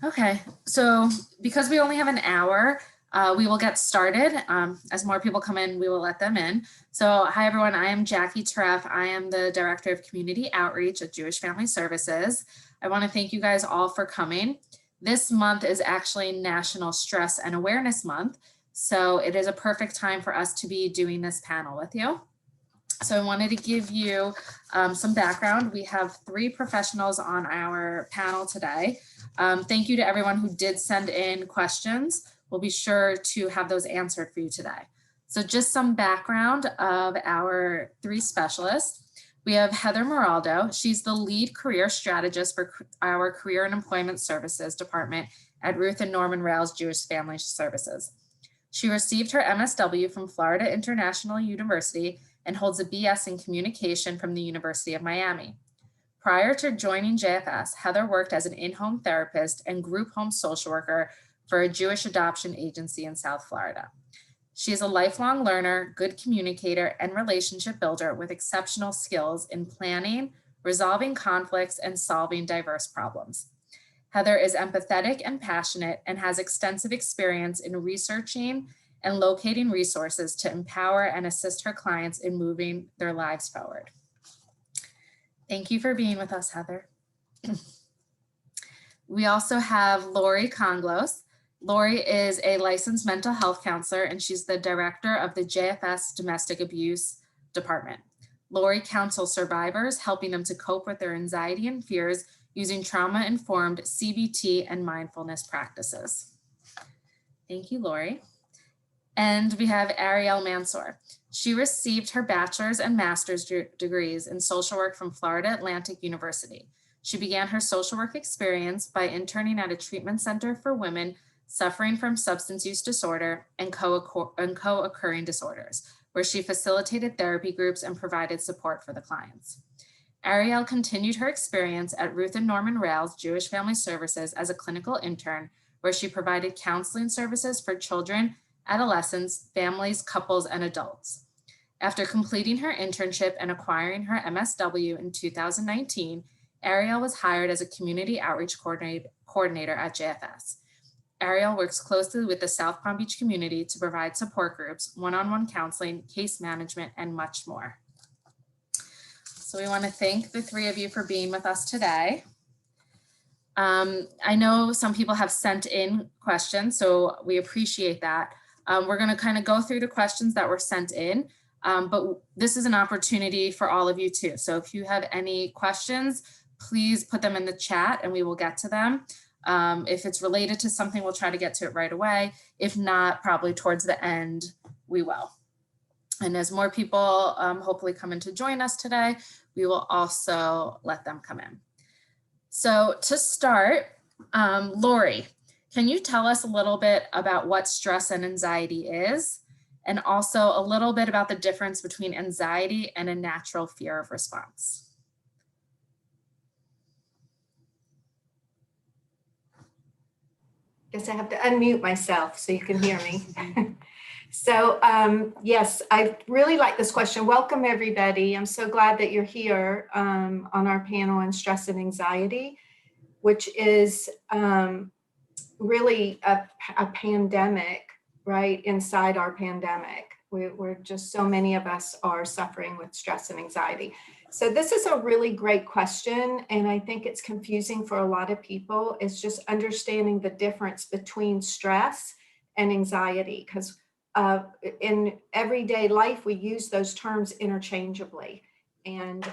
Okay, so because we only have an hour, we will get started. As more people come in, we will let them in. So hi, everyone. I am Jackie Treff. I am the Director of Community Outreach at Jewish Family Services. I want to thank you guys all for coming. This month is actually National Stress and Awareness Month. So it is a perfect time for us to be doing this panel with you. So I wanted to give you some background. We have 3 professionals on our panel today. Thank you to everyone who did send in questions. We'll be sure to have those answered for you today. So just some background of our 3 specialists. We have Heather Moraldo. She's the lead career strategist for our Career and Employment Services Department at Ruth and Norman Rales Jewish Family Services. She received her MSW from Florida International University and holds a BS in communication from the University of Miami. Prior to joining JFS, Heather worked as an in-home therapist and group home social worker for a Jewish adoption agency in South Florida. She is a lifelong learner, good communicator, and relationship builder with exceptional skills in planning, resolving conflicts, and solving diverse problems. Heather is empathetic and passionate and has extensive experience in researching and locating resources to empower and assist her clients in moving their lives forward. Thank you for being with us, Heather. We also have Lori Conglos. Lori is a licensed mental health counselor, and she's the director of the JFS Domestic Abuse Department. Lori counsels survivors, helping them to cope with their anxiety and fears using trauma-informed CBT and mindfulness practices. Thank you, Lori. And we have Ariel Mansour. She received her bachelor's and master's degrees in social work from Florida Atlantic University. She began her social work experience by interning at a treatment center for women suffering from substance use disorder and co-occurring disorders, where she facilitated therapy groups and provided support for the clients. Ariel continued her experience at Ruth and Norman Rales Jewish Family Services as a clinical intern, where she provided counseling services for children, adolescents, families, couples, and adults. After completing her internship and acquiring her MSW in 2019, Ariel was hired as a community outreach coordinator at JFS. Ariel works closely with the South Palm Beach community to provide support groups, one-on-one counseling, case management, and much more. So we want to thank the 3 of you for being with us today. I know some people have sent in questions, so we appreciate that. We're going to kind of go through the questions that were sent in, but this is an opportunity for all of you too. So if you have any questions, please put them in the chat and we will get to them. If it's related to something, we'll try to get to it right away. If not, probably towards the end, we will. And as more people hopefully come in to join us today, we will also let them come in. So to start, Lori, can you tell us a little bit about what stress and anxiety is, and also a little bit about the difference between anxiety and a natural fear of response? Guess I have to unmute myself so you can hear me. So yes, I really like this question. Welcome everybody. I'm so glad that you're here on our panel on stress and anxiety, which is really a pandemic, right? Inside our pandemic, we're just, so many of us are suffering with stress and anxiety. So this is a really great question. And I think it's confusing for a lot of people. It's just understanding the difference between stress and anxiety, because in everyday life, we use those terms interchangeably, and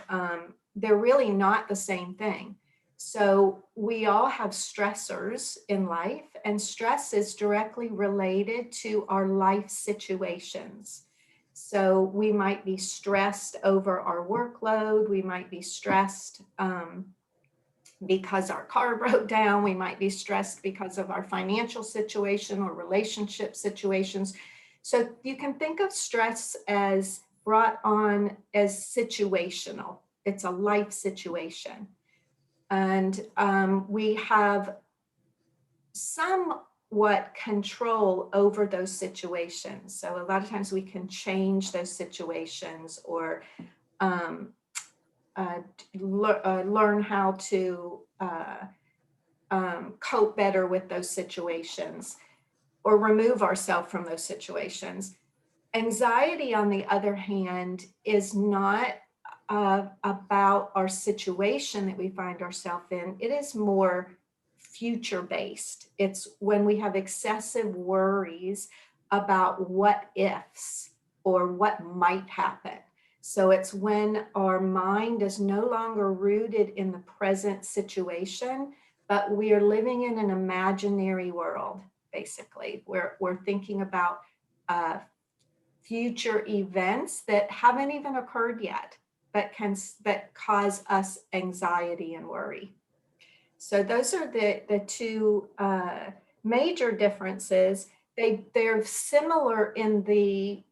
they're really not the same thing. So we all have stressors in life, and stress is directly related to our life situations. So we might be stressed over our workload. We might be stressed because our car broke down. We might be stressed because of our financial situation or relationship situations. So you can think of stress as brought on as situational. It's a life situation. And we have somewhat control over those situations. So a lot of times we can change those situations or learn how to cope better with those situations or remove ourselves from those situations. Anxiety, on the other hand, is not about our situation that we find ourselves in. It is more future based. It's when we have excessive worries about what ifs or what might happen. So it's when our mind is no longer rooted in the present situation, but we are living in an imaginary world, basically. We're thinking about uh, future events that haven't even occurred yet, but that cause us anxiety and worry. So those are the two major differences. They're similar in the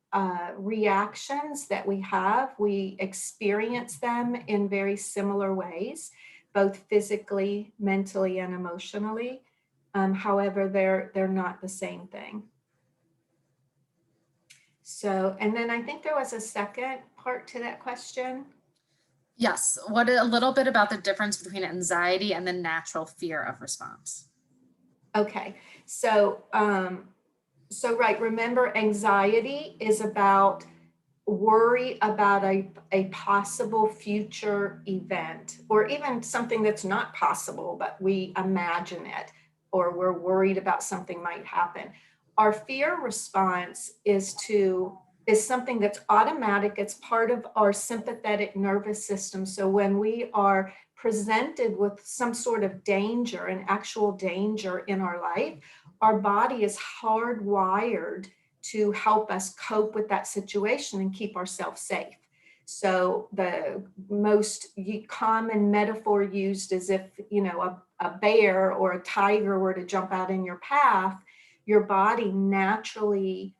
reactions that we have. We experience them in very similar ways, both physically, mentally, and emotionally. However, they're not the same thing. So, and then I think there was a second part to that question. Yes. What a little bit about the difference between anxiety and the natural fear of response. Okay, so right, remember, anxiety is about worry about a possible future event, or even something that's not possible, but we imagine it, or we're worried about something might happen. Our fear response is something that's automatic. It's part of our sympathetic nervous system. So when we are presented with some sort of danger, an actual danger in our life, our body is hardwired to help us cope with that situation and keep ourselves safe. So the most common metaphor used is if, a bear or a tiger were to jump out in your path, your body naturally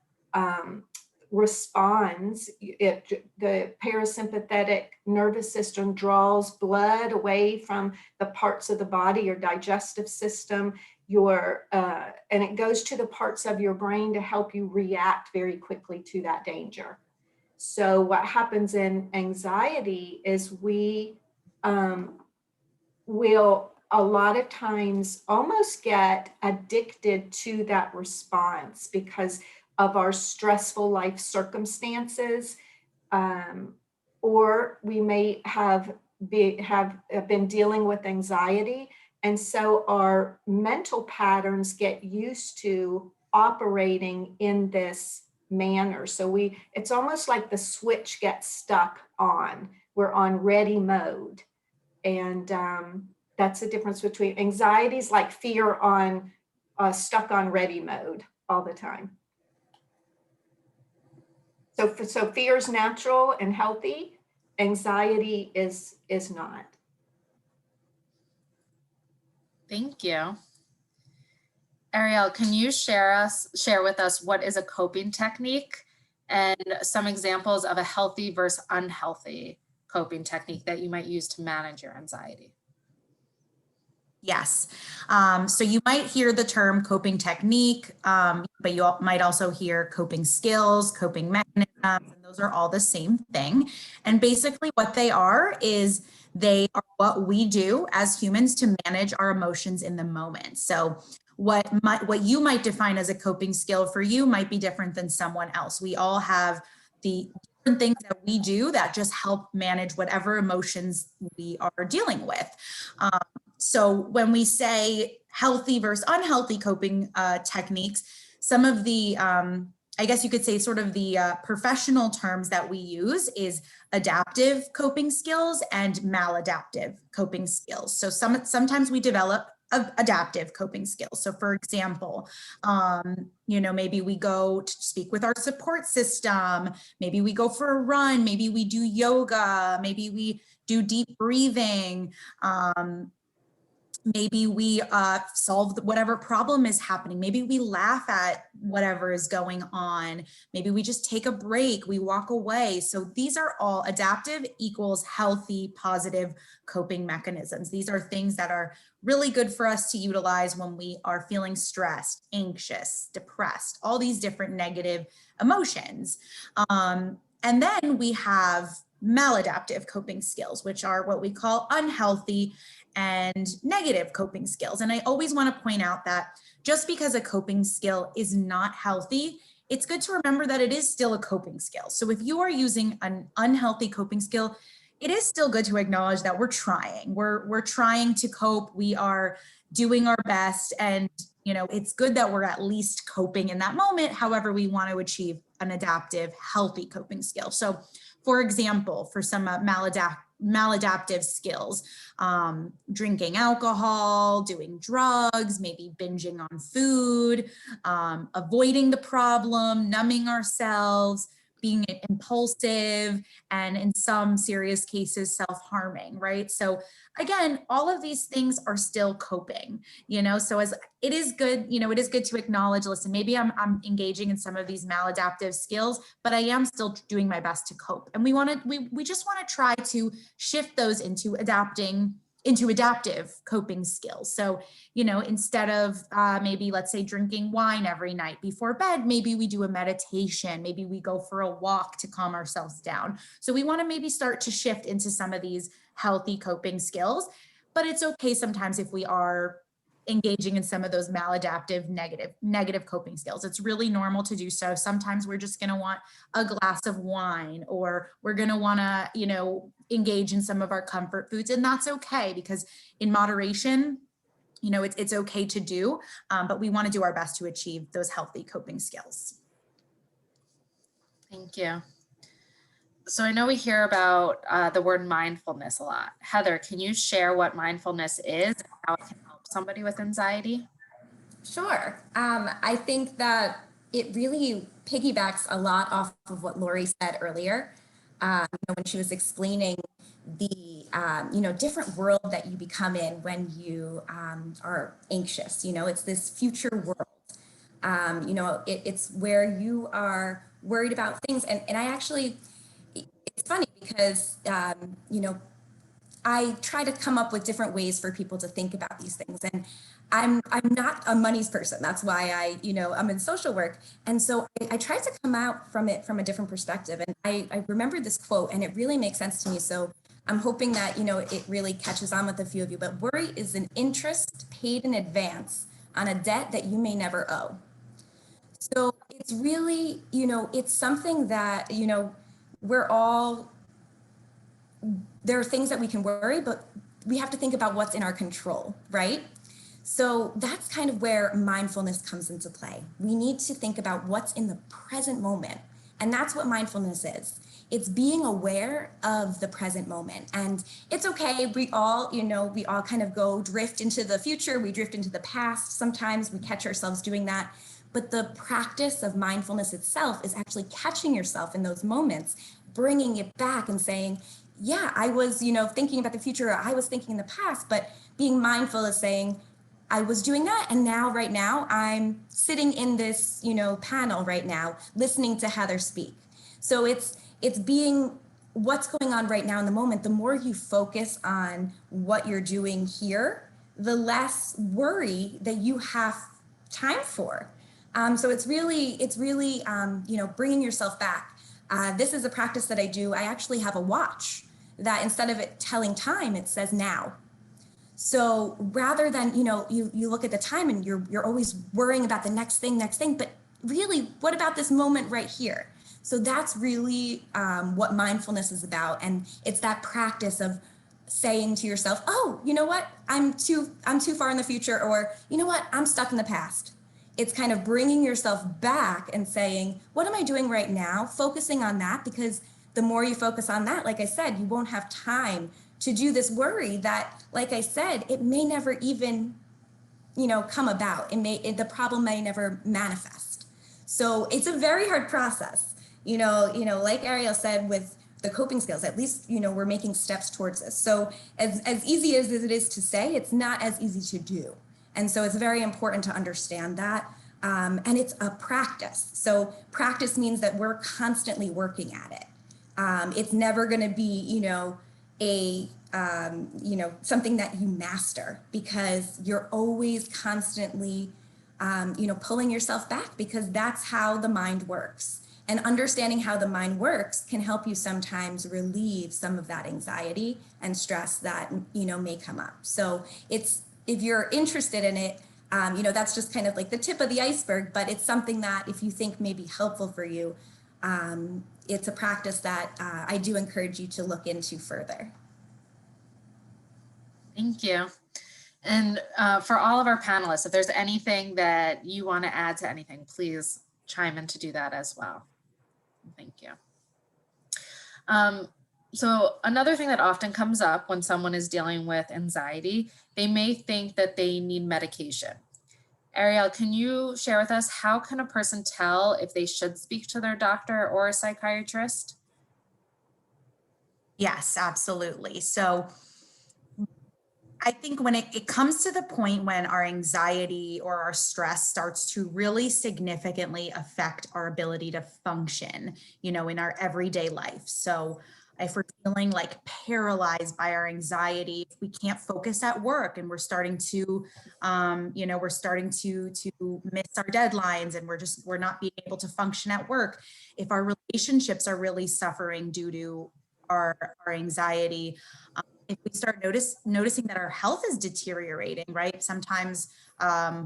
responds. The parasympathetic nervous system draws blood away from the parts of the body, your digestive system, and it goes to the parts of your brain to help you react very quickly to that danger. So what happens in anxiety is we will a lot of times almost get addicted to that response because of our stressful life circumstances, or we may have been dealing with anxiety, and so our mental patterns get used to operating in this manner. So it's almost like the switch gets stuck on. We're on ready mode, and that's the difference between anxieties, like fear on stuck on ready mode all the time. So fear is natural and healthy. Anxiety is not. Thank you. Ariel, can you share with us what is a coping technique and some examples of a healthy versus unhealthy coping technique that you might use to manage your anxiety? Yes. So you might hear the term coping technique, but you might also hear coping skills, coping mechanisms, and those are all the same thing. And basically what they are is they are what we do as humans to manage our emotions in the moment. So what you might define as a coping skill for you might be different than someone else. We all have the different things that we do that just help manage whatever emotions we are dealing with. So when we say healthy versus unhealthy coping techniques, some of the, I guess you could say sort of the professional terms that we use is adaptive coping skills and maladaptive coping skills. So sometimes we develop adaptive coping skills. So for example, maybe we go to speak with our support system, maybe we go for a run, maybe we do yoga, maybe we do deep breathing, maybe we solve whatever problem is happening. Maybe we laugh at whatever is going on. Maybe we just take a break, we walk away. So these are all adaptive equals healthy, positive coping mechanisms. These are things that are really good for us to utilize when we are feeling stressed, anxious, depressed, all these different negative emotions. And then we have maladaptive coping skills, which are what we call unhealthy and negative coping skills. And I always want to point out that just because a coping skill is not healthy, it's good to remember that it is still a coping skill. So if you are using an unhealthy coping skill, it is still good to acknowledge that we're trying. We're trying to cope. We are doing our best. And, you know, it's good that we're at least coping in that moment. However, we want to achieve an adaptive, healthy coping skill. So, for example, for some maladaptive skills, drinking alcohol, doing drugs, maybe binging on food, avoiding the problem, numbing ourselves, being impulsive, and in some serious cases, self-harming, right? So again, all of these things are still coping, you know, so as it is good, you know, it is good to acknowledge, listen, maybe I'm engaging in some of these maladaptive skills, but I am still doing my best to cope. And we just want to try to shift those into adaptive coping skills. So, you know, instead of maybe, let's say, drinking wine every night before bed, maybe we do a meditation, maybe we go for a walk to calm ourselves down. So we want to maybe start to shift into some of these healthy coping skills, but it's okay sometimes if we are engaging in some of those maladaptive negative coping skills. It's really normal to do so. Sometimes we're just going to want a glass of wine, or we're going to want to, you know, engage in some of our comfort foods, and that's okay, because in moderation, you know, it's okay to do, but we want to do our best to achieve those healthy coping skills. Thank you. So I know we hear about the word mindfulness a lot. Heather, can you share what mindfulness is and how it can help somebody with anxiety? Sure. I think that it really piggybacks a lot off of what Lori said earlier, when she was explaining the, different world that you become in when you are anxious. You know, it's this future world. It's where you are worried about things. And I actually, it's funny because, I try to come up with different ways for people to think about these things. And I'm not a monies person. That's why I'm in social work. And so I try to come out from it from a different perspective. And I remember this quote, and it really makes sense to me. So I'm hoping that, it really catches on with a few of you. But worry is an interest paid in advance on a debt that you may never owe. So it's really, it's something that, we're all, there are things that we can worry, but we have to think about what's in our control, right? So that's kind of where mindfulness comes into play. We need to think about what's in the present moment. And that's what mindfulness is. It's being aware of the present moment. And it's okay. We all kind of drift into the future. We drift into the past. Sometimes we catch ourselves doing that. But the practice of mindfulness itself is actually catching yourself in those moments, bringing it back and saying, yeah, I was, thinking about the future. I was thinking in the past, but being mindful is saying, I was doing that. And now, right now, I'm sitting in this, panel right now, listening to Heather speak. So it's being what's going on right now in the moment. The more you focus on what you're doing here, the less worry that you have time for. So it's really, bringing yourself back. This is a practice that I do. I actually have a watch that instead of it telling time, it says now. So rather than, you look at the time and you're always worrying about the next thing, but really, what about this moment right here? So that's really what mindfulness is about. And it's that practice of saying to yourself, oh, you know what? I'm too far in the future, or you know what? I'm stuck in the past. It's kind of bringing yourself back and saying, what am I doing right now? Focusing on that, because the more you focus on that, like I said, you won't have time to do this worry that, like I said, it may never even, come about. The problem may never manifest. So it's a very hard process. Like Ariel said, with the coping skills, at least, we're making steps towards this. So as easy as it is to say, it's not as easy to do. And so it's very important to understand that. And it's a practice. So practice means that we're constantly working at it. It's never going to be, something that you master, because you're always constantly, pulling yourself back, because that's how the mind works. And understanding how the mind works can help you sometimes relieve some of that anxiety and stress that, may come up. So it's, if you're interested in it, that's just kind of like the tip of the iceberg, but it's something that if you think may be helpful for you, it's a practice that I do encourage you to look into further. Thank you. And for all of our panelists, if there's anything that you want to add to anything, please chime in to do that as well. Thank you. So another thing that often comes up when someone is dealing with anxiety, they may think that they need medication. Ariel, can you share with us, how can a person tell if they should speak to their doctor or a psychiatrist? Yes, absolutely. So I think when it comes to the point when our anxiety or our stress starts to really significantly affect our ability to function, in our everyday life. So if we're feeling like paralyzed by our anxiety, if we can't focus at work and we're starting to, we're starting to miss our deadlines and we're not being able to function at work. If our relationships are really suffering due to our anxiety, if we start noticing that our health is deteriorating, right? Sometimes,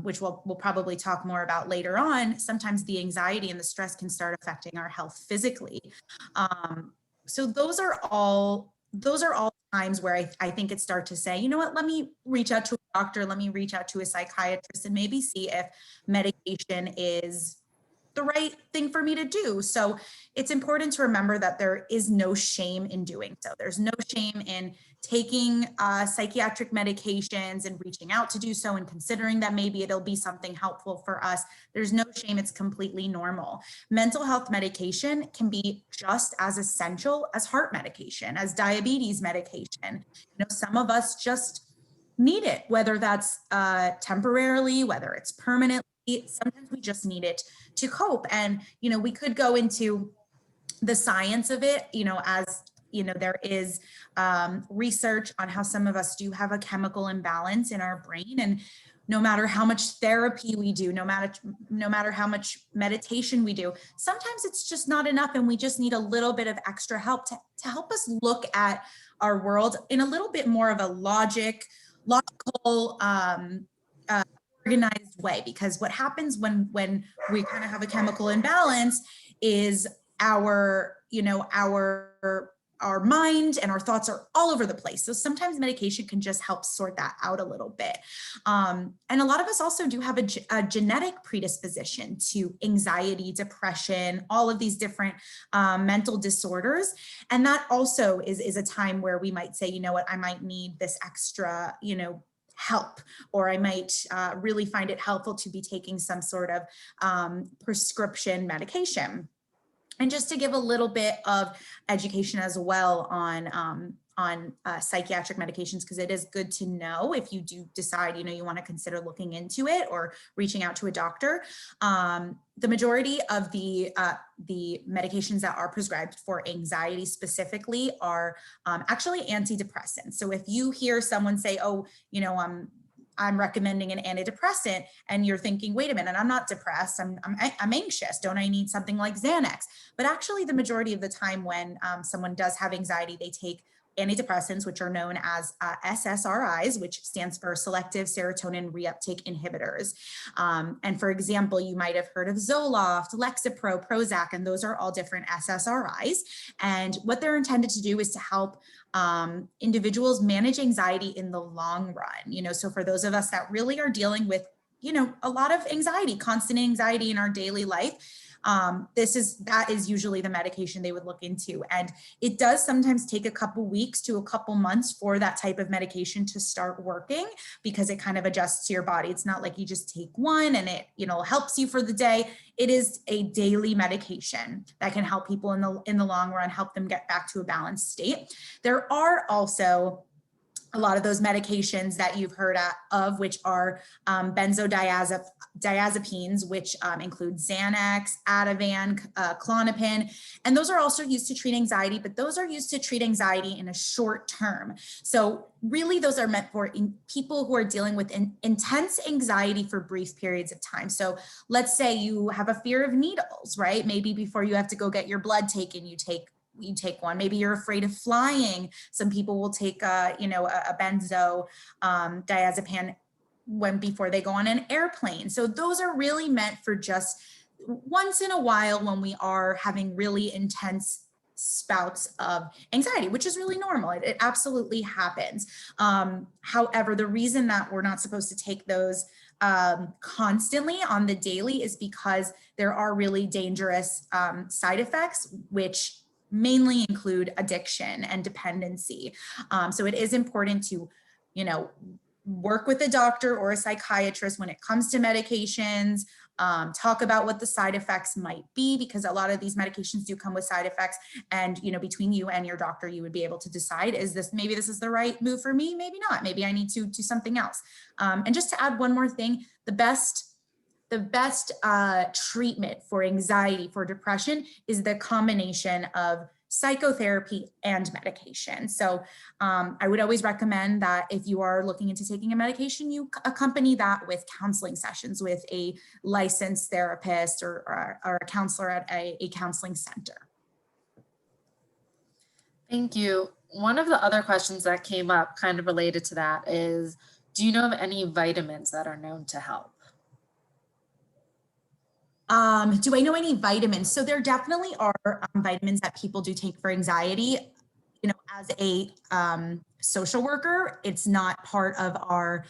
which we'll probably talk more about later on, sometimes the anxiety and the stress can start affecting our health physically. So those are all times where I think it starts to say, you know what, let me reach out to a doctor, let me reach out to a psychiatrist and maybe see if medication is the right thing for me to do. So it's important to remember that there is no shame in doing so. There's no shame in taking psychiatric medications and reaching out to do so and considering that maybe it'll be something helpful for us. There's no shame. It's completely normal. Mental health medication can be just as essential as heart medication, as diabetes medication. Some of us just need it, whether that's temporarily, whether it's permanently. Sometimes we just need it to cope. And, we could go into the science of it, as, there is research on how some of us do have a chemical imbalance in our brain. And no matter how much therapy we do, no matter how much meditation we do, sometimes it's just not enough. And we just need a little bit of extra help to help us look at our world in a little bit more of a logical, organized way. Because what happens when we kind of have a chemical imbalance is our mind and our thoughts are all over the place. So sometimes medication can just help sort that out a little bit. And a lot of us also do have a genetic predisposition to anxiety, depression, all of these different mental disorders. And that also is a time where we might say, you know what, I might need this extra, help, or I might really find it helpful to be taking some sort of prescription medication. And just to give a little bit of education as well on psychiatric medications, because it is good to know if you do decide, you want to consider looking into it or reaching out to a doctor. The majority of the medications that are prescribed for anxiety specifically are actually antidepressants. So if you hear someone say, oh, I'm recommending an antidepressant, and you're thinking, wait a minute, I'm not depressed, I'm anxious. Don't I need something like Xanax? But actually, the majority of the time when someone does have anxiety, they take antidepressants, which are known as SSRIs, which stands for selective serotonin reuptake inhibitors. And for example, you might have heard of Zoloft, Lexapro, Prozac, and those are all different SSRIs. And what they're intended to do is to help individuals manage anxiety in the long run. So for those of us that really are dealing with, a lot of anxiety, constant anxiety in our daily life, that is usually the medication they would look into. And it does sometimes take a couple weeks to a couple months for that type of medication to start working, because it kind of adjusts to your body. It's not like you just take one and it, helps you for the day. It is a daily medication that can help people in the long run, help them get back to a balanced state. There are also a lot of those medications that you've heard of, which are benzodiazepines, which include Xanax, Ativan, Klonopin, and those are also used to treat anxiety, but those are used to treat anxiety in a short term. So really those are meant for people who are dealing with intense anxiety for brief periods of time. So let's say you have a fear of needles, right? Maybe before you have to go get your blood taken, you take one. Maybe you're afraid of flying. Some people will take a benzo diazepam before they go on an airplane. So those are really meant for just once in a while when we are having really intense spouts of anxiety, which is really normal. It absolutely happens. However, the reason that we're not supposed to take those constantly on the daily is because there are really dangerous side effects, which mainly include addiction and dependency. So it is important to, work with a doctor or a psychiatrist when it comes to medications, talk about what the side effects might be, because a lot of these medications do come with side effects. And, between you and your doctor, you would be able to decide, maybe this is the right move for me, maybe not, maybe I need to do something else. And just to add one more thing, the best treatment for anxiety, for depression, is the combination of psychotherapy and medication. So I would always recommend that if you are looking into taking a medication, you accompany that with counseling sessions with a licensed therapist or a counselor at a counseling center. Thank you. One of the other questions that came up kind of related to that is, do you know of any vitamins that are known to help? Do I know any vitamins? So there definitely are vitamins that people do take for anxiety. As a social worker, it's not part of our,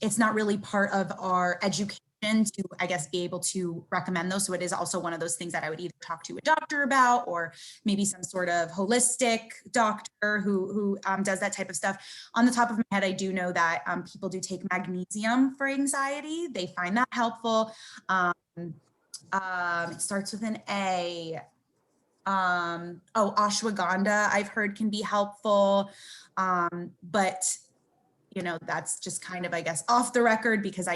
it's not really part of our education to, I guess, be able to recommend those. So it is also one of those things that I would either talk to a doctor about, or maybe some sort of holistic doctor who does that type of stuff. On the top of my head, I do know that people do take magnesium for anxiety. They find that helpful. It starts with an A. Ashwagandha, I've heard, can be helpful. But, that's just kind of, I guess, off the record, because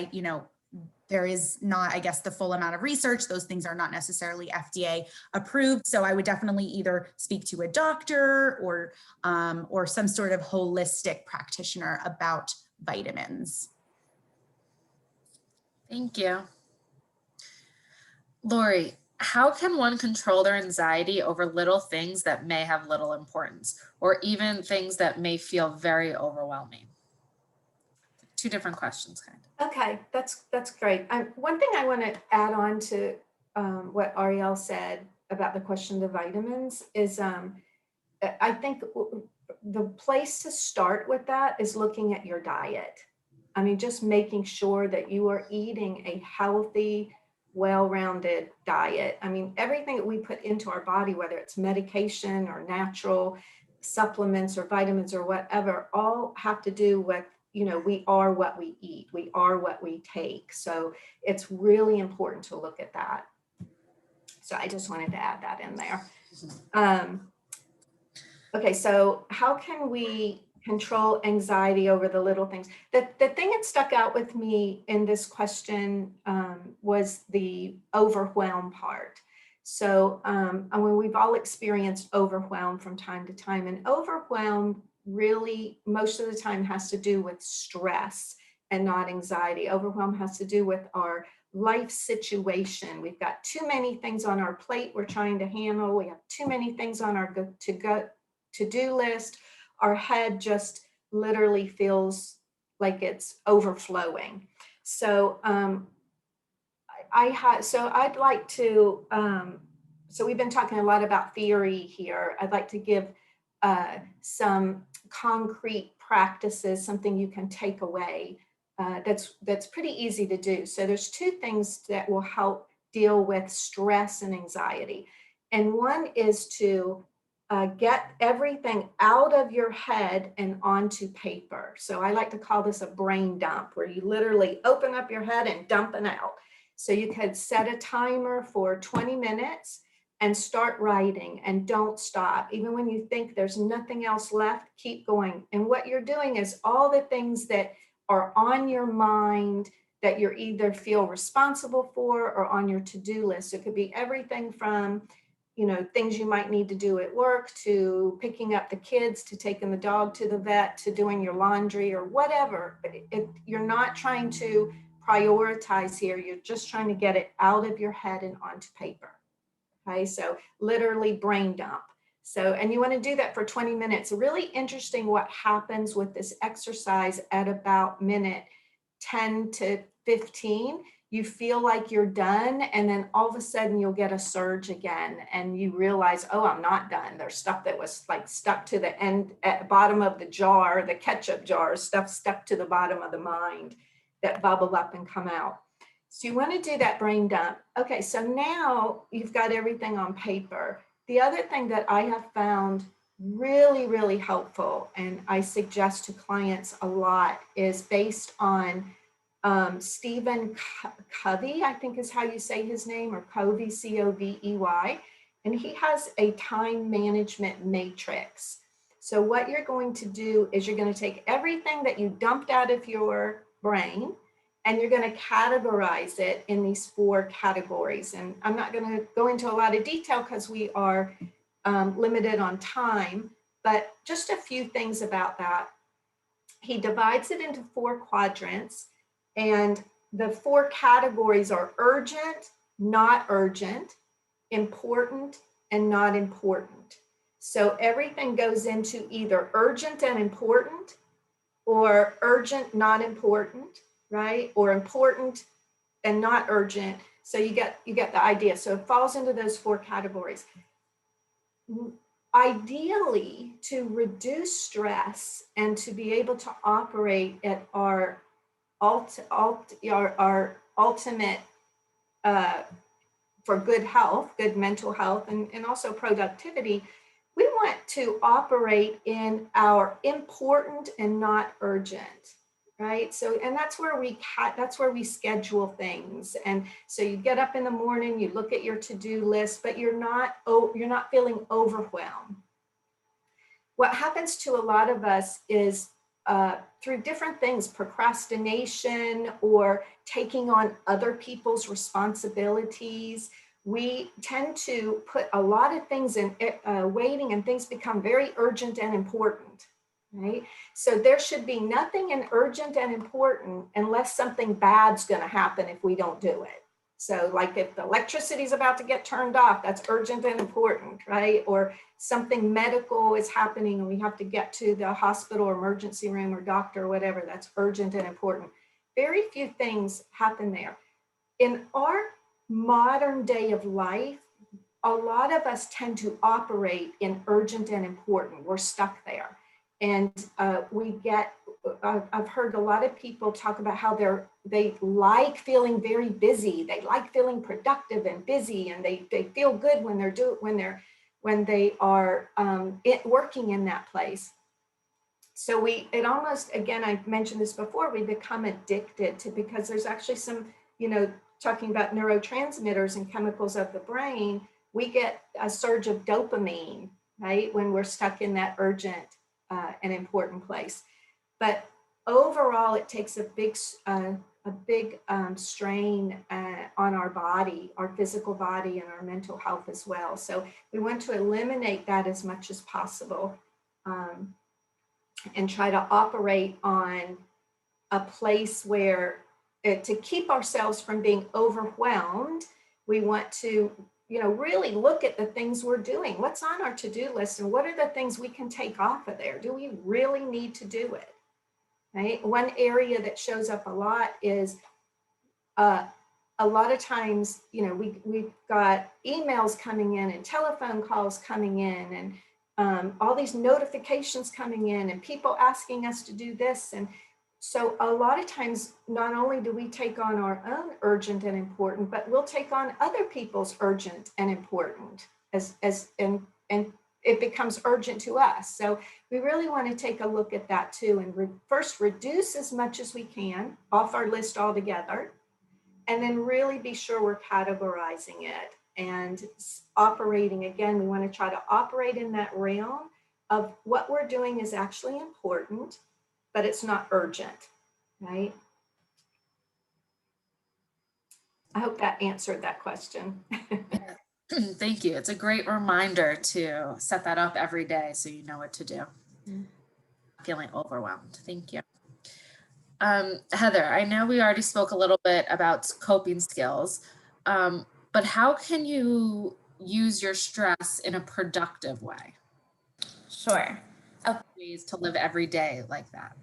there is not, I guess, the full amount of research. Those things are not necessarily FDA approved. So I would definitely either speak to a doctor or some sort of holistic practitioner about vitamins. Thank you. Lori, how can one control their anxiety over little things that may have little importance, or even things that may feel very overwhelming? Two different questions, kind of. Okay, that's great. One thing I want to add on to what Ariel said about the question of vitamins is I think the place to start with that is looking at your diet. I mean, just making sure that you are eating a healthy, well-rounded diet. I mean, everything that we put into our body, whether it's medication or natural supplements or vitamins or whatever, all have to do with, we are what we eat. We are what we take. So it's really important to look at that. So I just wanted to add that in there. Okay, so how can we control anxiety over the little things? The thing that stuck out with me in this question was the overwhelm part. So when we've all experienced overwhelm from time to time, and overwhelm really most of the time has to do with stress and not anxiety. Overwhelm has to do with our life situation. We've got too many things on our plate we're trying to handle. We have too many things on our to-do list. Our head just literally feels like it's overflowing. So I'd like to, so we've been talking a lot about theory here. I'd like to give some concrete practices, something you can take away that's pretty easy to do. So there's two things that will help deal with stress and anxiety. And one is to get everything out of your head and onto paper. So I like to call this a brain dump, where you literally open up your head and dump it out. So you could set a timer for 20 minutes and start writing and don't stop. Even when you think there's nothing else left, keep going. And what you're doing is all the things that are on your mind that you're either feel responsible for or on your to-do list. It could be everything from, things you might need to do at work, to picking up the kids, to taking the dog to the vet, to doing your laundry or whatever. But you're not trying to prioritize here. You're just trying to get it out of your head and onto paper. Okay, so literally brain dump. So, and you want to do that for 20 minutes. Really interesting what happens with this exercise at about minute 10 to 15. You feel like you're done, and then all of a sudden you'll get a surge again, and you realize, oh, I'm not done. There's stuff that was like stuck to the end at the bottom of the jar, the ketchup jar, stuff stuck to the bottom of the mind that bubble up and come out. So you want to do that brain dump. Okay, so now you've got everything on paper. The other thing that I have found really, really helpful, and I suggest to clients a lot, is based on Stephen Covey, I think is how you say his name, or Covey, C-O-V-E-Y. And he has a time management matrix. So what you're going to do is you're going to take everything that you dumped out of your brain, and you're going to categorize it in these 4 categories. And I'm not going to go into a lot of detail because we are limited on time, but just a few things about that. He divides it into 4 quadrants, and the 4 categories are urgent, not urgent, important, and not important. So everything goes into either urgent and important, or urgent, not important, right? Or important and not urgent. So you get the idea. So it falls into those 4 categories. Ideally, to reduce stress and to be able to operate at our ultimate for good health, good mental health, and also productivity, we want to operate in our important and not urgent, right? So, and that's where we schedule things. And so you get up in the morning, you look at your to-do list, but you're not feeling overwhelmed. What happens to a lot of us is through different things, procrastination or taking on other people's responsibilities, we tend to put a lot of things in waiting, and things become very urgent and important, right? So there should be nothing in urgent and important unless something bad's going to happen if we don't do it. So like if the electricity is about to get turned off, that's urgent and important, right? Or something medical is happening and we have to get to the hospital or emergency room or doctor or whatever, that's urgent and important. Very few things happen there. In our modern day of life, a lot of us tend to operate in urgent and important. We're stuck there. And I've heard a lot of people talk about how they like feeling very busy. They like feeling productive and busy, and they feel good when they are working in that place. So it almost, again, I mentioned this before, we become addicted to, because there's actually some, talking about neurotransmitters and chemicals of the brain, we get a surge of dopamine, right? When we're stuck in that urgent and important place. But overall, it takes a big strain on our body, our physical body, and our mental health as well. So we want to eliminate that as much as possible, and try to operate on a place where, to keep ourselves from being overwhelmed, we want to really look at the things we're doing. What's on our to-do list, and what are the things we can take off of there? Do we really need to do it? Right? One area that shows up a lot is a lot of times, we've got emails coming in and telephone calls coming in, and all these notifications coming in, and people asking us to do this. And so a lot of times, not only do we take on our own urgent and important, but we'll take on other people's urgent and important and it becomes urgent to us. So we really want to take a look at that too, and first reduce as much as we can off our list altogether, and then really be sure we're categorizing it. and operating, again, we want to try to operate in that realm of what we're doing is actually important, but it's not urgent, right? I hope that answered that question. Thank you. It's a great reminder to set that up every day so you know what to do. Feeling overwhelmed. Thank you. Heather, I know we already spoke a little bit about coping skills, but how can you use your stress in a productive way? Sure. Ways to live every day like that.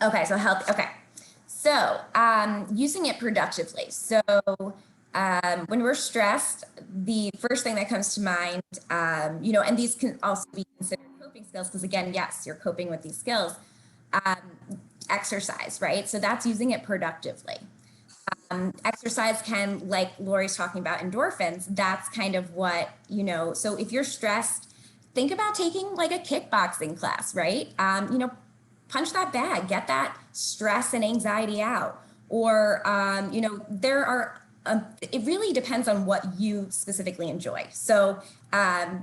Okay, so health. Okay, so using it productively. So when we're stressed, the first thing that comes to mind, and these can also be considered coping skills because again, yes, you're coping with these skills. Exercise, right? So that's using it productively. Exercise can, like Lori's talking about endorphins, that's kind of what, so if you're stressed, think about taking like a kickboxing class, right? Punch that bag, get that stress and anxiety out. Or, there are, it really depends on what you specifically enjoy. So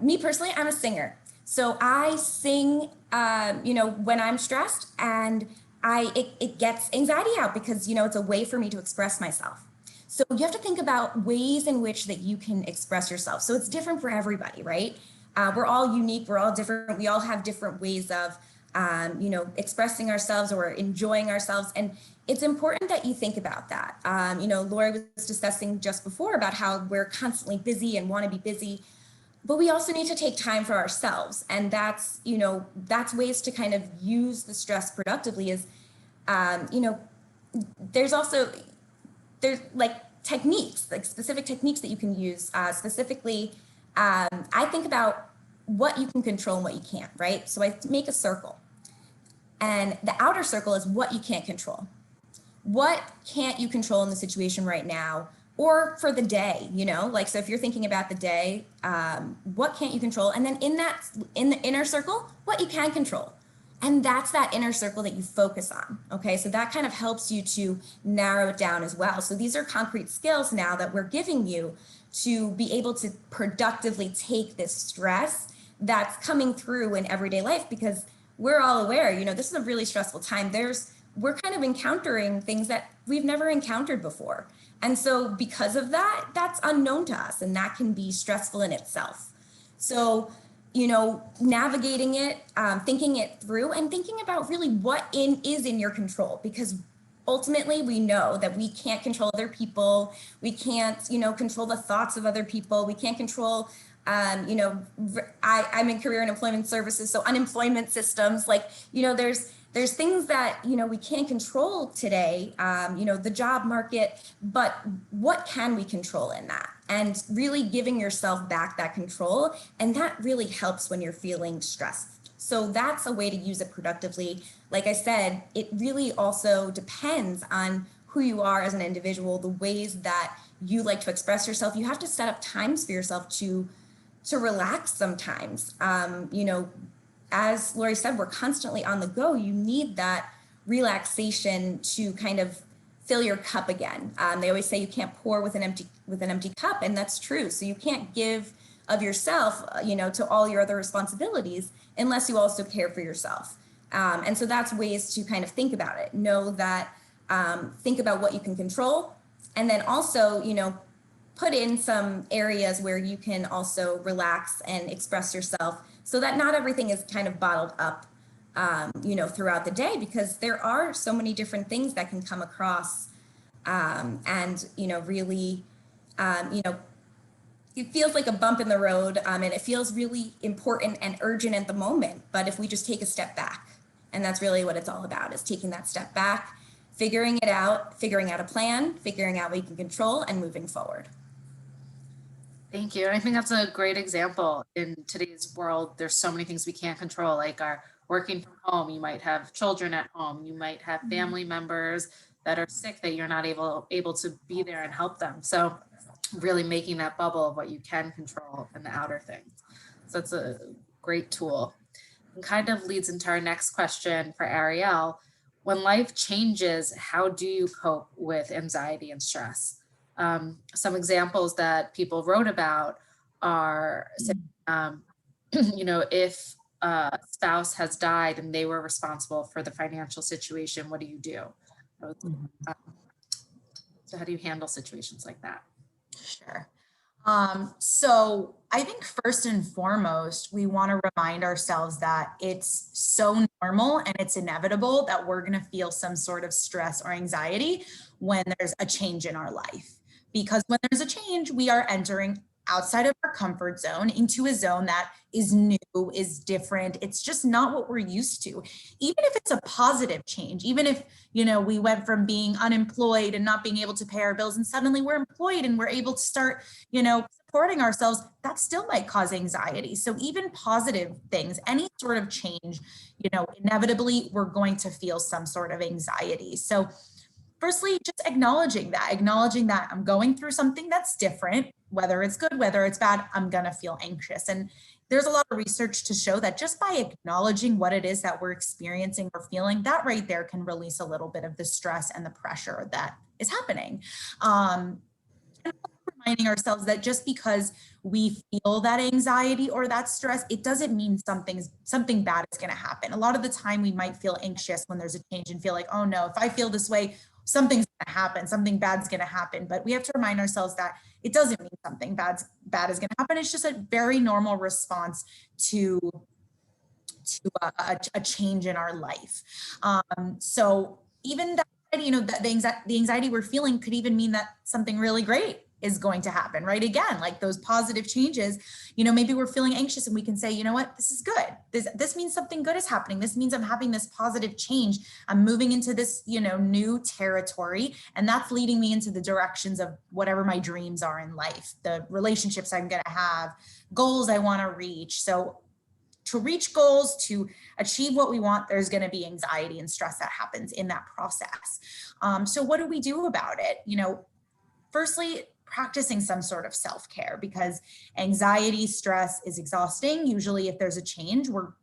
me personally, I'm a singer. So I sing, when I'm stressed, and it gets anxiety out because, it's a way for me to express myself. So you have to think about ways in which that you can express yourself. So it's different for everybody, right? We're all unique. We're all different. We all have different ways of, expressing ourselves or enjoying ourselves. And it's important that you think about that. Lori was discussing just before about how we're constantly busy and want to be busy, but we also need to take time for ourselves. And that's ways to kind of use the stress productively is, there's like techniques, like specific techniques that you can use. Specifically, I think about what you can control and what you can't, right? So I make a circle, and the outer circle is what you can't control. What can't you control in the situation right now or for the day, so if you're thinking about the day, what can't you control? And then in the inner circle, what you can control. And that's that inner circle that you focus on. Okay, so that kind of helps you to narrow it down as well. So these are concrete skills now that we're giving you to be able to productively take this stress that's coming through in everyday life, because we're all aware, this is a really stressful time. We're kind of encountering things that we've never encountered before. And so because of that, that's unknown to us, and that can be stressful in itself. So, navigating it, thinking it through, and thinking about really what is in your control, because ultimately we know that we can't control other people. We can't, control the thoughts of other people. We can't control, I'm in career and employment services, so unemployment systems, there's things that, we can't control today, the job market, but what can we control in that? And really giving yourself back that control. And that really helps when you're feeling stressed. So that's a way to use it productively. Like I said, it really also depends on who you are as an individual, the ways that you like to express yourself. You have to set up times for yourself to relax sometimes. As Lori said, we're constantly on the go. You need that relaxation to kind of fill your cup again. They always say you can't pour with an empty cup, and that's true. So you can't give of yourself, to all your other responsibilities unless you also care for yourself. And so that's ways to kind of think about it. Know that, think about what you can control, and then also, put in some areas where you can also relax and express yourself, so that not everything is kind of bottled up, throughout the day, because there are so many different things that can come across, and, really, it feels like a bump in the road, and it feels really important and urgent at the moment. But if we just take a step back, and that's really what it's all about, is taking that step back, figuring it out, figuring out a plan, figuring out what you can control, and moving forward. Thank you. And I think that's a great example. In today's world, there's so many things we can't control, like our working from home. You might have children at home. You might have family members that are sick that you're not able to be there and help them. So really making that bubble of what you can control and the outer things. So that's a great tool. And kind of leads into our next question for Ariel. When life changes, how do you cope with anxiety and stress? Some examples that people wrote about are, you know, if a spouse has died and they were responsible for the financial situation, what do you do? So how do you handle situations like that? Sure. So I think first and foremost, we want to remind ourselves that it's so normal and it's inevitable that we're going to feel some sort of stress or anxiety when there's a change in our life. Because when there's a change, we are entering outside of our comfort zone into a zone that is new, is different. It's just not what we're used to. Even if it's a positive change, even if, you know, we went from being unemployed and not being able to pay our bills and suddenly we're employed and we're able to start, you know, supporting ourselves, that still might cause anxiety. So even positive things, any sort of change, you know, inevitably we're going to feel some sort of anxiety. So firstly, just acknowledging that I'm going through something that's different, whether it's good, whether it's bad, I'm going to feel anxious. And there's a lot of research to show that just by acknowledging what it is that we're experiencing or feeling, that right there can release a little bit of the stress and the pressure that is happening. And reminding ourselves that just because we feel that anxiety or that stress, it doesn't mean something bad is going to happen. A lot of the time we might feel anxious when there's a change and feel like, oh no, if I feel this way, something's going to happen, something bad's going to happen. But we have to remind ourselves that it doesn't mean something bad is going to happen. It's just a very normal response to a change in our life. So even that, you know, that the anxiety we're feeling could even mean that something really great is going to happen, right? Again, like those positive changes, you know, maybe we're feeling anxious and we can say, you know what, this is good. This means something good is happening. This means I'm having this positive change. I'm moving into this, you know, new territory. And that's leading me into the directions of whatever my dreams are in life, the relationships I'm going to have, goals I want to reach. So to reach goals, to achieve what we want, there's going to be anxiety and stress that happens in that process. So what do we do about it? You know, firstly, practicing some sort of self-care, because anxiety, stress is exhausting. Usually if there's a change, we're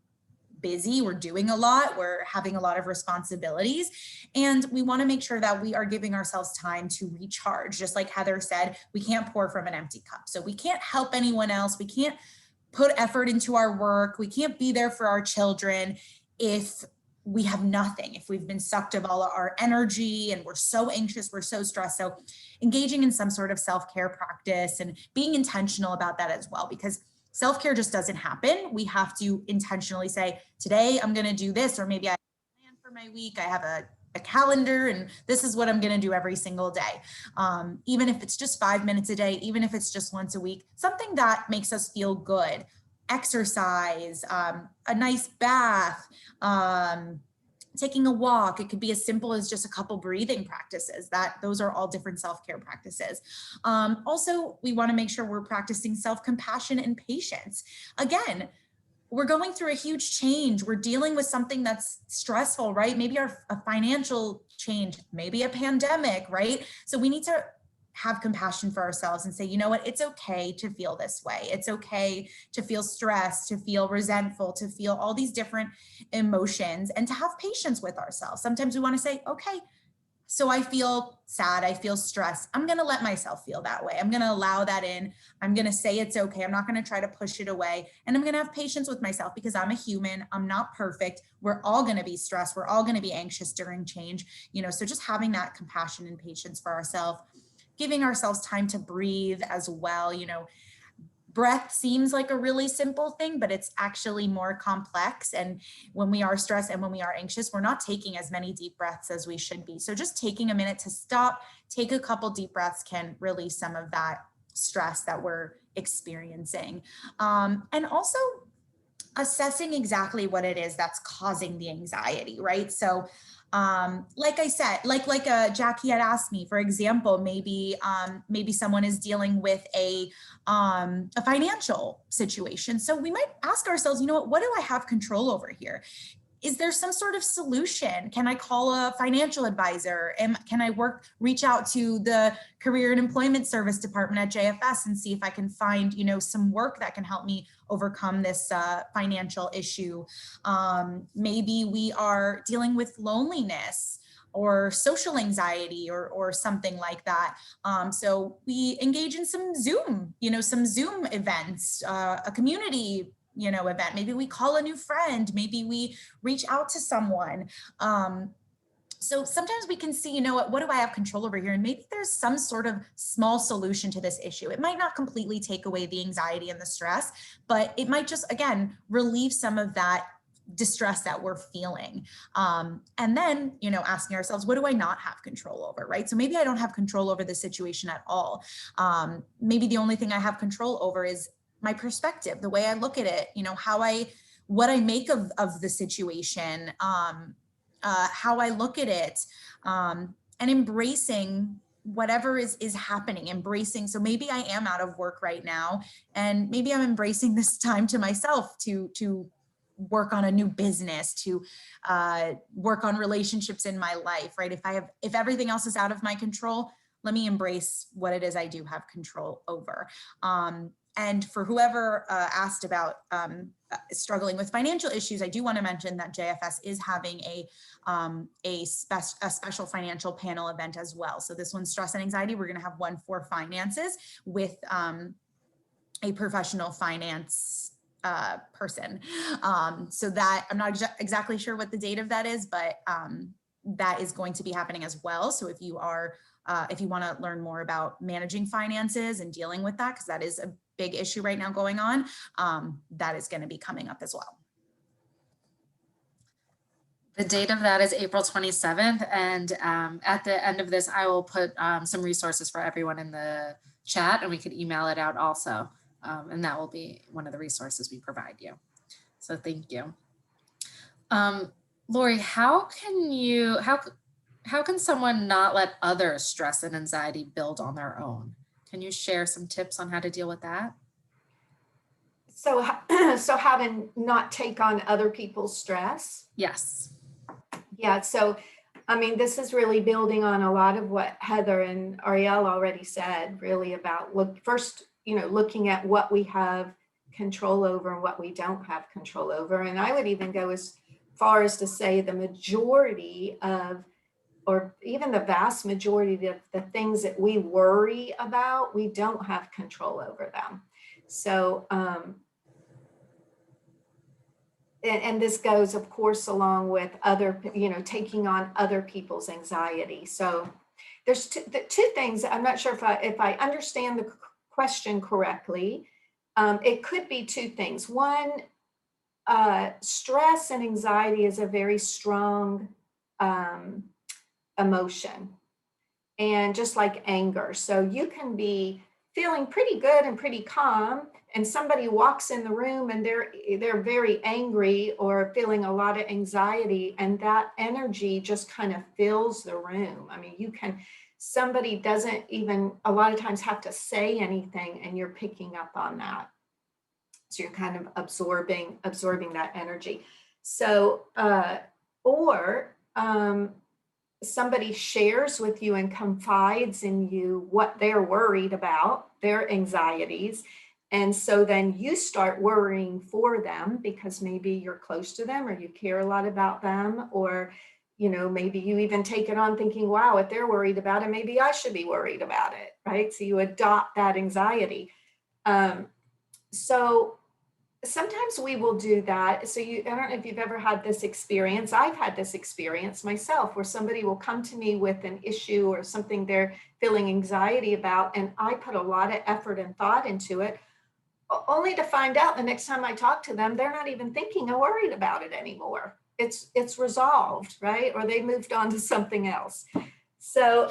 busy, we're doing a lot, we're having a lot of responsibilities, and we want to make sure that we are giving ourselves time to recharge. Just like Heather said, we can't pour from an empty cup. So we can't help anyone else. We can't put effort into our work. We can't be there for our children if we have nothing, if we've been sucked of all of our energy and we're so anxious, we're so stressed. So engaging in some sort of self-care practice and being intentional about that as well, because self-care just doesn't happen. We have to intentionally say, today I'm going to do this, or maybe I plan for my week. I have a calendar and this is what I'm going to do every single day. Even if it's just 5 minutes a day, even if it's just once a week, something that makes us feel good. Exercise, a nice bath, taking a walk. It could be as simple as just a couple breathing practices. Those are all different self-care practices. Also, we want to make sure we're practicing self-compassion and patience. Again, we're going through a huge change. We're dealing with something that's stressful, right? Maybe a financial change, maybe a pandemic, right? So we need to have compassion for ourselves and say, you know what, it's okay to feel this way. It's okay to feel stressed, to feel resentful, to feel all these different emotions, and to have patience with ourselves. Sometimes we want to say, okay, so I feel sad, I feel stressed. I'm going to let myself feel that way. I'm going to allow that in. I'm going to say it's okay. I'm not going to try to push it away. And I'm going to have patience with myself because I'm a human. I'm not perfect. We're all going to be stressed. We're all going to be anxious during change. You know, so just having that compassion and patience for ourselves, giving ourselves time to breathe as well. You know, breath seems like a really simple thing, but it's actually more complex. And when we are stressed and when we are anxious, we're not taking as many deep breaths as we should be. So just taking a minute to stop, take a couple deep breaths can release some of that stress that we're experiencing. And also assessing exactly what it is that's causing the anxiety, right? So like I said, like Jackie had asked me, for example, maybe someone is dealing with a financial situation. So we might ask ourselves, you know what do I have control over here? Is there some sort of solution? Can I call a financial advisor? Can I reach out to the Career and Employment Service Department at JFS and see if I can find, you know, some work that can help me overcome this financial issue? Maybe we are dealing with loneliness, or social anxiety or something like that. So we engage in some Zoom, some Zoom events, a community, event. Maybe we call a new friend, maybe we reach out to someone. So sometimes we can see, what do I have control over here? And maybe there's some sort of small solution to this issue. It might not completely take away the anxiety and the stress, but it might just, again, relieve some of that distress that we're feeling. And then, asking ourselves, what do I not have control over, right? So maybe I don't have control over the situation at all. Maybe the only thing I have control over is my perspective, the way I look at it, what I make of the situation, how I look at it, and embracing whatever is happening, embracing. So maybe I am out of work right now, and maybe I'm embracing this time to myself to work on a new business, to work on relationships in my life, right? If everything else is out of my control, let me embrace what it is I do have control over. And for whoever asked about struggling with financial issues, I do want to mention that JFS is having a special financial panel event as well. So this one's stress and anxiety. We're going to have one for finances with a professional finance person. So that I'm not exactly sure what the date of that is, but that is going to be happening as well. So if you want to learn more about managing finances and dealing with that, because that is a big issue right now going on, that is going to be coming up as well. The date of that is April 27th. And at the end of this, I will put some resources for everyone in the chat, and we could email it out also. And that will be one of the resources we provide you. So thank you. Lori, how can someone not let other stress and anxiety build on their own? Can you share some tips on how to deal with that? So how to not take on other people's stress? Yes. Yeah, so this is really building on a lot of what Heather and Ariel already said, really about looking at what we have control over and what we don't have control over. And I would even go as far as to say the majority of, or even the vast majority of the things that we worry about, we don't have control over them. So, and this goes, of course, along with taking on other people's anxiety. So there's two things. I'm not sure if I understand the question correctly. It could be two things. One, stress and anxiety is a very strong emotion, and just like anger. So you can be feeling pretty good and pretty calm, and somebody walks in the room and they're very angry or feeling a lot of anxiety, and that energy just kind of fills the room. Somebody doesn't even a lot of times have to say anything, and you're picking up on that. So you're kind of absorbing that energy. So, somebody shares with you and confides in you what they're worried about, their anxieties. And so then you start worrying for them because maybe you're close to them or you care a lot about them, or, maybe you even take it on thinking, wow, if they're worried about it, maybe I should be worried about it, right? So you adopt that anxiety. So sometimes we will do that. So I don't know if you've ever had this experience. I've had this experience myself where somebody will come to me with an issue or something they're feeling anxiety about, and I put a lot of effort and thought into it, only to find out the next time I talk to them, they're not even thinking or worried about it anymore. It's resolved, right? Or they moved on to something else. So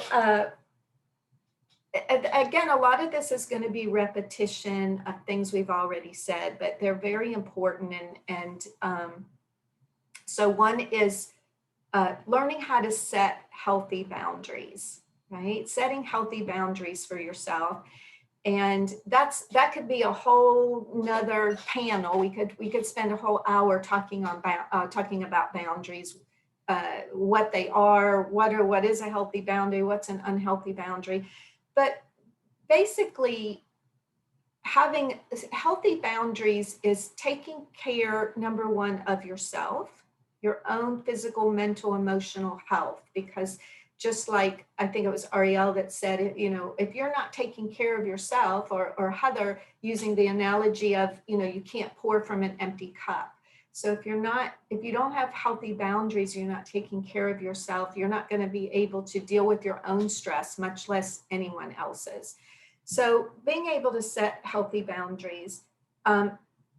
again, a lot of this is going to be repetition of things we've already said, but they're very important. And so one is learning how to set healthy boundaries, right? Setting healthy boundaries for yourself. And that could be a whole nother panel. We could spend a whole hour talking about boundaries, what they are, what is a healthy boundary, what's an unhealthy boundary. But basically, having healthy boundaries is taking care, number one, of yourself, your own physical, mental, emotional health, because just like I think it was Ariel that said it, you know, if you're not taking care of yourself, or Heather using the analogy of, you know, you can't pour from an empty cup. So if you don't have healthy boundaries, you're not taking care of yourself, you're not going to be able to deal with your own stress, much less anyone else's. So being able to set healthy boundaries,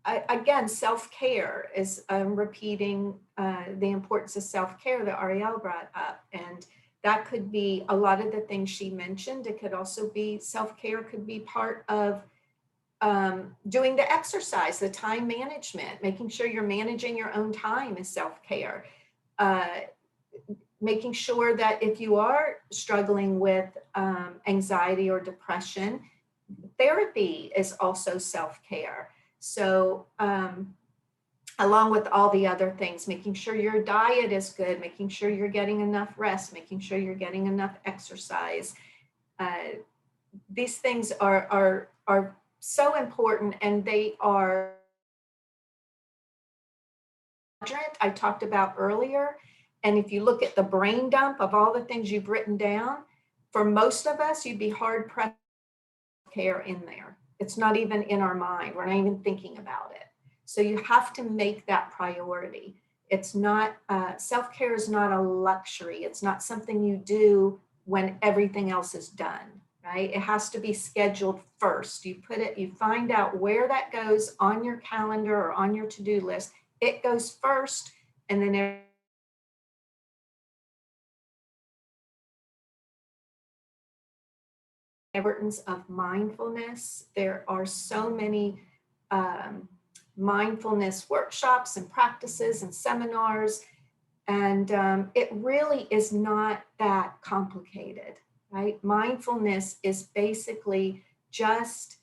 again, self-care is repeating the importance of self-care that Ariel brought up. And that could be a lot of the things she mentioned. It could also be self-care could be part of doing the exercise, the time management, making sure you're managing your own time is self-care. Making sure that if you are struggling with anxiety or depression, therapy is also self-care. So along with all the other things, making sure your diet is good, making sure you're getting enough rest, making sure you're getting enough exercise. These things are so important, and they are I talked about earlier. And if you look at the brain dump of all the things you've written down, for most of us, you'd be hard pressed to care in there. It's not even in our mind. We're not even thinking about it. So you have to make that priority. It's not, self-care is not a luxury. It's not something you do when everything else is done, right? It has to be scheduled first. You find out where that goes on your calendar or on your to-do list. It goes first, and then importance of mindfulness. There are so many mindfulness workshops and practices and seminars, and it really is not that complicated, right? Mindfulness is basically just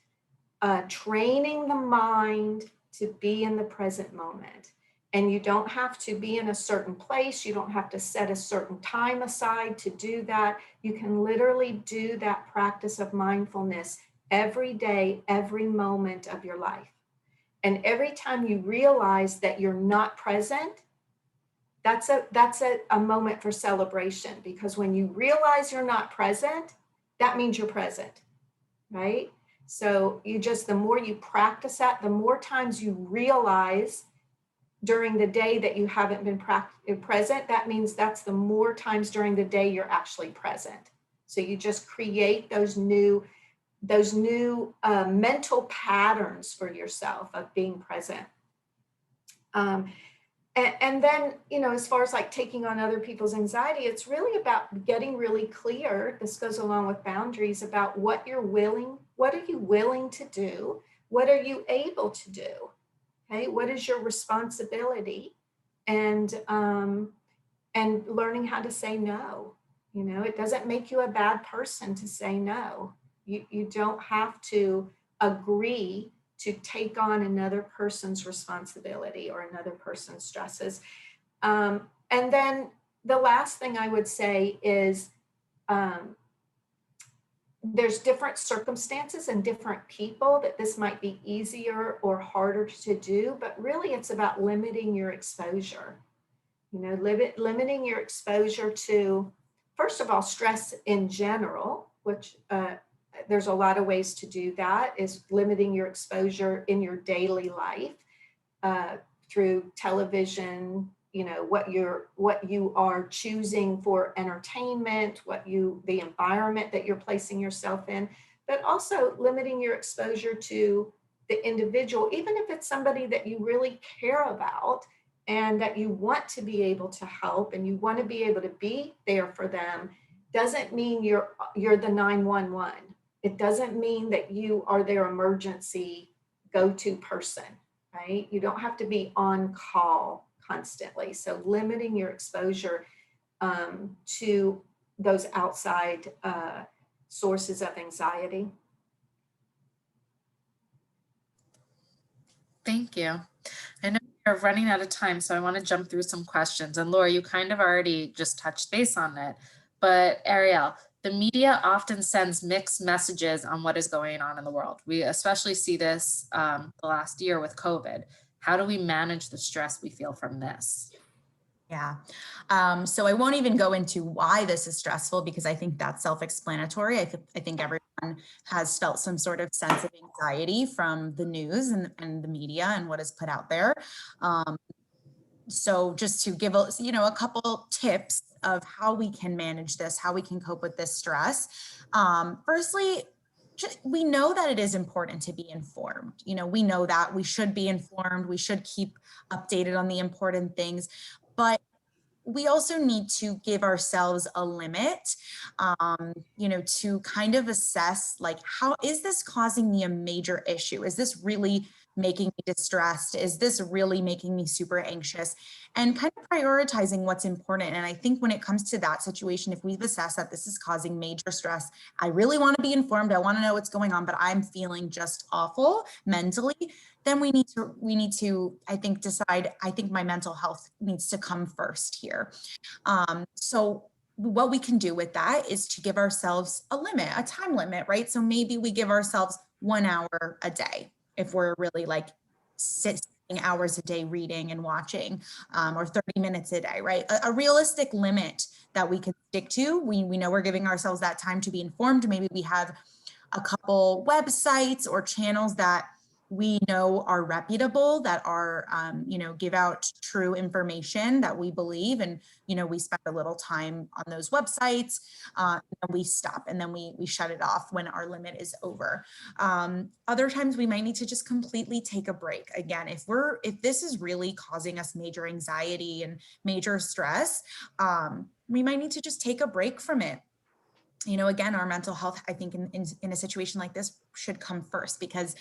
training the mind to be in the present moment. And you don't have to be in a certain place. You don't have to set a certain time aside to do that. You can literally do that practice of mindfulness every day, every moment of your life. And every time you realize that you're not present, that's a moment for celebration, because when you realize you're not present, that means you're present, right? So the more you practice that, the more times you realize during the day that you haven't been present, that means that's the more times during the day you're actually present. So you just create those new mental patterns for yourself of being present. And then, you know, as far as like taking on other people's anxiety, it's really about getting really clear. This goes along with boundaries about what are you willing to do? What are you able to do? Okay, what is your responsibility? And learning how to say no. You know, it doesn't make you a bad person to say no. You don't have to agree to take on another person's responsibility or another person's stresses. And then the last thing I would say is there's different circumstances and different people that this might be easier or harder to do, but really it's about limiting your exposure. You know, limiting your exposure to, first of all, stress in general, which there's a lot of ways to do that, is limiting your exposure in your daily life through television, you know, what you are choosing for entertainment, the environment that you're placing yourself in, but also limiting your exposure to the individual, even if it's somebody that you really care about and that you want to be able to help and you want to be able to be there for them, doesn't mean you're the 911. It doesn't mean that you are their emergency go-to person, right? You don't have to be on call constantly. So limiting your exposure to those outside sources of anxiety. Thank you. I know we're running out of time, so I want to jump through some questions. And Laura, you kind of already just touched base on it. But Ariel, the media often sends mixed messages on what is going on in the world. We especially see this the last year with COVID. How do we manage the stress we feel from this? Yeah. So I won't even go into why this is stressful because I think that's self-explanatory. I think everyone has felt some sort of sense of anxiety from the news and the media and what is put out there. So just to give a couple tips of how we can manage this, how we can cope with this stress. Firstly, we know that it is important to be informed. We know that we should be informed. We should keep updated on the important things, but we also need to give ourselves a limit, to kind of assess, like, how is this causing me a major issue? Is this really making me distressed? Is this really making me super anxious? And kind of prioritizing what's important. And I think when it comes to that situation, if we've assessed that this is causing major stress, I really want to be informed, I want to know what's going on, but I'm feeling just awful mentally, then we need to, I think, decide, I think my mental health needs to come first here. So what we can do with that is to give ourselves a limit, a time limit, right? So maybe we give ourselves 1 hour a day if we're really like sitting hours a day reading and watching, or 30 minutes a day, right? A realistic limit that we can stick to. We know we're giving ourselves that time to be informed. Maybe we have a couple websites or channels that we know are reputable, that are, give out true information that we believe. And, we spend a little time on those websites, and we stop, and then we shut it off when our limit is over. Other times we might need to just completely take a break. Again, if this is really causing us major anxiety and major stress, we might need to just take a break from it. Again, our mental health, I think in a situation like this should come first, because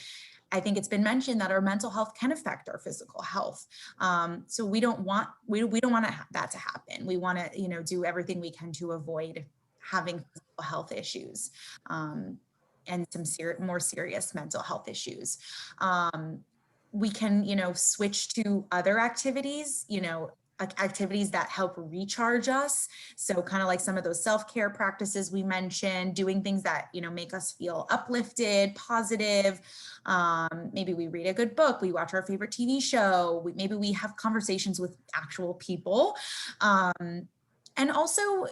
I think it's been mentioned that our mental health can affect our physical health. So we don't want that to happen. We want to, do everything we can to avoid having physical health issues, and some more serious mental health issues. We can, switch to other activities, activities that help recharge us. So kind of like some of those self-care practices we mentioned, doing things that, make us feel uplifted, positive. Maybe we read a good book, we watch our favorite TV show, maybe we have conversations with actual people. And also,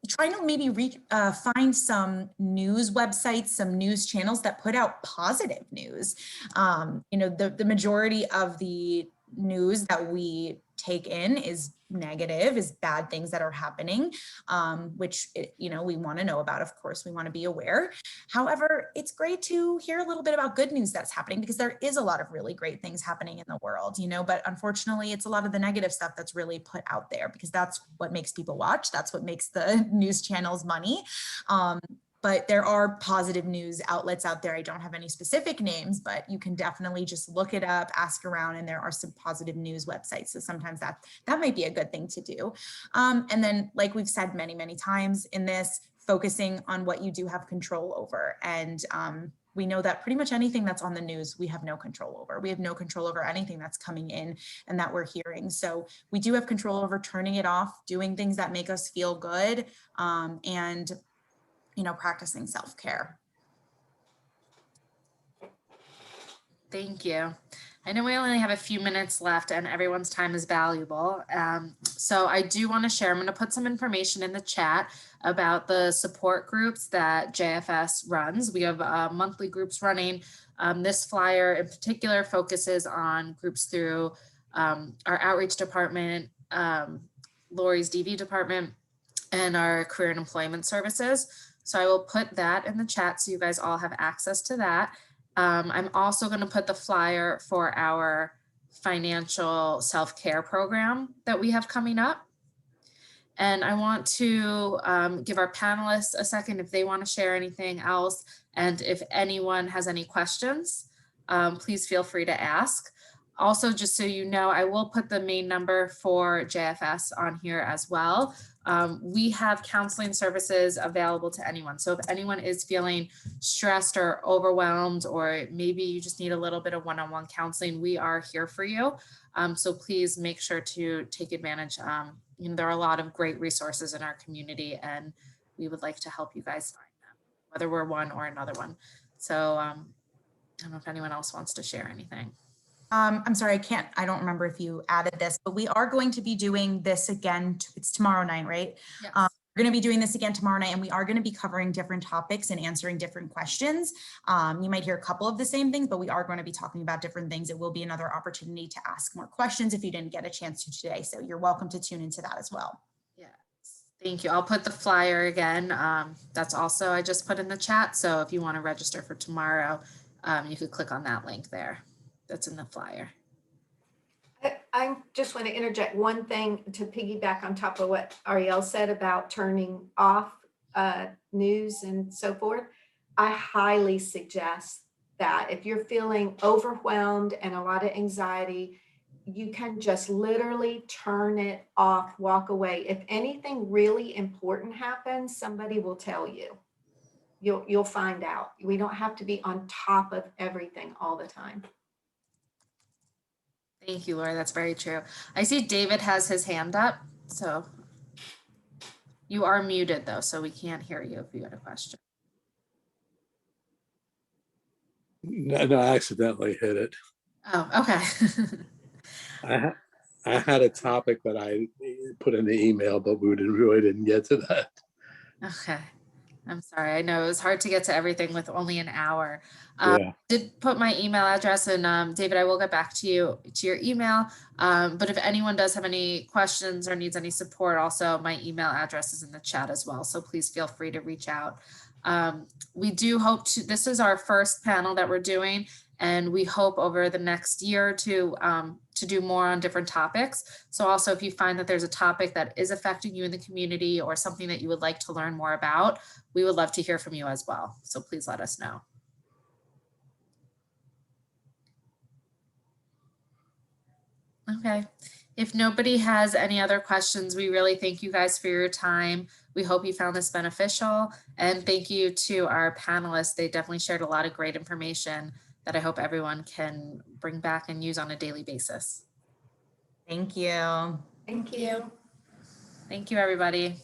trying to maybe find some news websites, some news channels that put out positive news. The majority of the news that we take in is negative, is bad things that are happening, which, we want to know about. Of course, we want to be aware. However, it's great to hear a little bit about good news that's happening, because there is a lot of really great things happening in the world, but unfortunately, it's a lot of the negative stuff that's really put out there, because that's what makes people watch. That's what makes the news channels money. But there are positive news outlets out there. I don't have any specific names, but you can definitely just look it up, ask around, and there are some positive news websites. So sometimes that might be a good thing to do. And then, like we've said many, many times in this, focusing on what you do have control over. And we know that pretty much anything that's on the news, we have no control over. We have no control over anything that's coming in and that we're hearing. So we do have control over turning it off, doing things that make us feel good, and practicing self-care. Thank you. I know we only have a few minutes left and everyone's time is valuable. So I do want to share, I'm going to put some information in the chat about the support groups that JFS runs. We have monthly groups running. This flyer in particular focuses on groups through our outreach department, Lori's DV department, and our career and employment services. So I will put that in the chat so you guys all have access to that. I'm also going to put the flyer for our financial self-care program that we have coming up. And I want to give our panelists a second if they want to share anything else. And if anyone has any questions, please feel free to ask. Also, just so you know, I will put the main number for JFS on here as well. We have counseling services available to anyone. So if anyone is feeling stressed or overwhelmed, or maybe you just need a little bit of one-on-one counseling, we are here for you. So please make sure to take advantage. There are a lot of great resources in our community, and we would like to help you guys find them, whether we're one or another one. So I don't know if anyone else wants to share anything. I'm sorry, I don't remember if you added this, but we are going to be doing this again. It's tomorrow night, right? Yes. We're going to be doing this again tomorrow night, and we are going to be covering different topics and answering different questions. You might hear a couple of the same things, but we are going to be talking about different things. It will be another opportunity to ask more questions if you didn't get a chance to today. So you're welcome to tune into that as well. Yes. Thank you. I'll put the flyer again. That's also, I just put in the chat. So if you want to register for tomorrow, you could click on that link there. That's in the flyer. I just want to interject one thing to piggyback on top of what Ariel said about turning off news and so forth. I highly suggest that if you're feeling overwhelmed and a lot of anxiety, you can just literally turn it off, walk away. If anything really important happens, somebody will tell you. You'll find out. We don't have to be on top of everything all the time. Thank you, Laura. That's very true. I see David has his hand up. So you are muted though, so we can't hear you if you had a question. No, I accidentally hit it. Oh, okay. I had a topic that I put in the email, but we really didn't get to that. Okay. I'm sorry. I know it was hard to get to everything with only an hour. Yeah. I did put my email address, and David, I will get back to you to your email. But if anyone does have any questions or needs any support, also my email address is in the chat as well. So please feel free to reach out. We do hope to, this is our first panel that we're doing, and we hope over the next year or two to do more on different topics. So also if you find that there's a topic that is affecting you in the community or something that you would like to learn more about, we would love to hear from you as well. So please let us know. Okay. If nobody has any other questions, we really thank you guys for your time. We hope you found this beneficial, and thank you to our panelists. They definitely shared a lot of great information that I hope everyone can bring back and use on a daily basis. Thank you. Thank you. Thank you, everybody.